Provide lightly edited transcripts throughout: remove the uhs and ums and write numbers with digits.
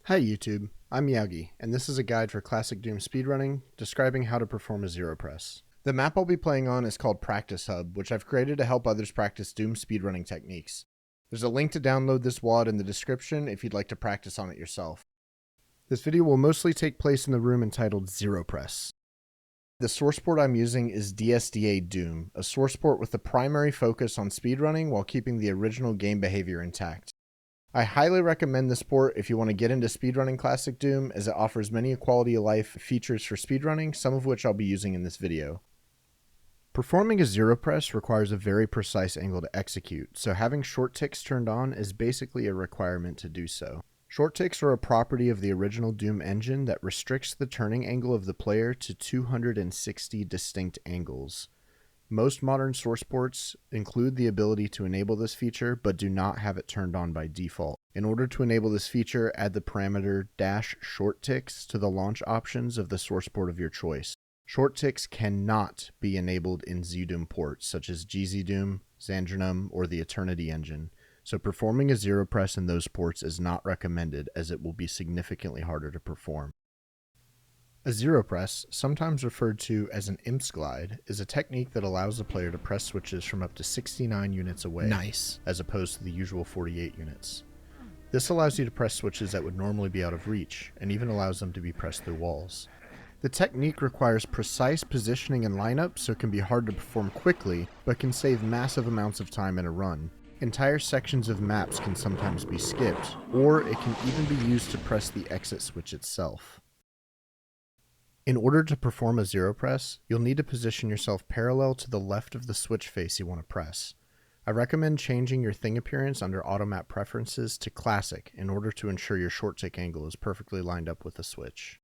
Hi YouTube, I'm Yagi, and this is a guide for Classic Doom speedrunning, describing how to perform a zero press. The map I'll be playing on is called Practice Hub, which I've created to help others practice Doom speedrunning techniques. There's a link to download this WOD in the description if you'd like to practice on it yourself. This video will mostly take place in the room entitled Zero Press. The source port I'm using is DSDA Doom, a source port with the primary focus on speedrunning while keeping the original game behavior intact. I highly recommend this port if you want to get into speedrunning Classic Doom, as it offers many quality of life features for speedrunning, some of which I'll be using in this video. Performing a zero press requires a very precise angle to execute, so having shorttics turned on is basically a requirement to do so. Shorttics are a property of the original Doom engine that restricts the turning angle of the player to 260 distinct angles. Most modern source ports include the ability to enable this feature, but do not have it turned on by default. In order to enable this feature, add the parameter -shorttics to the launch options of the source port of your choice. Shorttics cannot be enabled in ZDoom ports such as GZDoom, Xandronum, or the Eternity engine, so performing a zero press in those ports is not recommended, as it will be significantly harder to perform. A zero press, sometimes referred to as an imps glide, is a technique that allows the player to press switches from up to 69 units away, as opposed to the usual 48 units. This allows you to press switches that would normally be out of reach, and even allows them to be pressed through walls. The technique requires precise positioning and lineup, so it can be hard to perform quickly, but can save massive amounts of time in a run. Entire sections of maps can sometimes be skipped, or it can even be used to press the exit switch itself. In order to perform a zero press, you'll need to position yourself parallel to the left of the switch face you want to press. I recommend changing your thing appearance under automap preferences to classic in order to ensure your shorttick angle is perfectly lined up with the switch.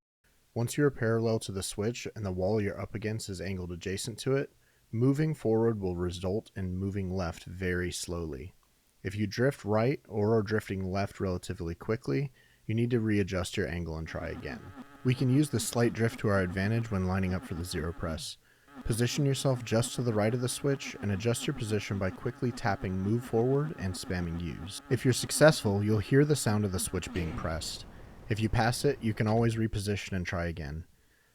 Once you are parallel to the switch and the wall you're up against is angled adjacent to it, moving forward will result in moving left very slowly. If you drift right or are drifting left relatively quickly, you need to readjust your angle and try again. We can use the slight drift to our advantage when lining up for the zero press. Position yourself just to the right of the switch and adjust your position by quickly tapping move forward and spamming use. If you're successful, you'll hear the sound of the switch being pressed. If you pass it, you can always reposition and try again.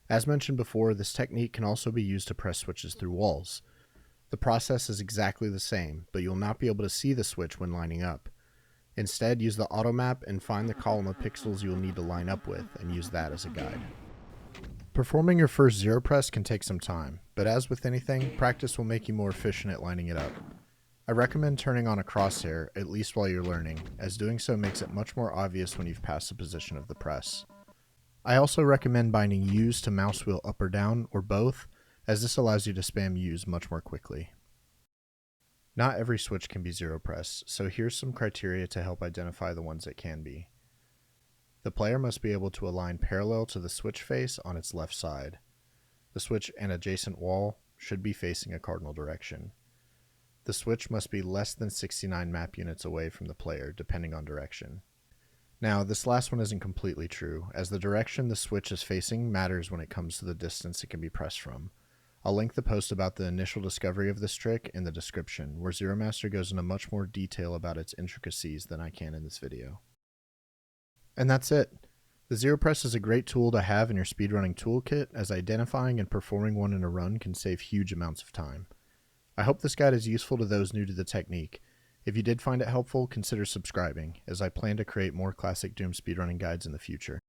As mentioned before, this technique can also be used to press switches through walls. The process is exactly the same, but you'll not be able to see the switch when lining up. Instead, use the auto map and find the column of pixels you'll need to line up with, and use that as a guide. Performing your first zero press can take some time, but as with anything, practice will make you more efficient at lining it up. I recommend turning on a crosshair, at least while you're learning, as doing so makes it much more obvious when you've passed the position of the press. I also recommend binding U's to mouse wheel up or down, or both, as this allows you to spam U's much more quickly. Not every switch can be zero press, so here's some criteria to help identify the ones that can be. The player must be able to align parallel to the switch face on its left side. The switch and adjacent wall should be facing a cardinal direction. The switch must be less than 69 map units away from the player, depending on direction. Now, this last one isn't completely true, as the direction the switch is facing matters when it comes to the distance it can be pressed from. I'll link the post about the initial discovery of this trick in the description, where Zero Master goes into much more detail about its intricacies than I can in this video. And that's it. The zero press is a great tool to have in your speedrunning toolkit, as identifying and performing one in a run can save huge amounts of time. I hope this guide is useful to those new to the technique. If you did find it helpful, consider subscribing, as I plan to create more Classic Doom speedrunning guides in the future.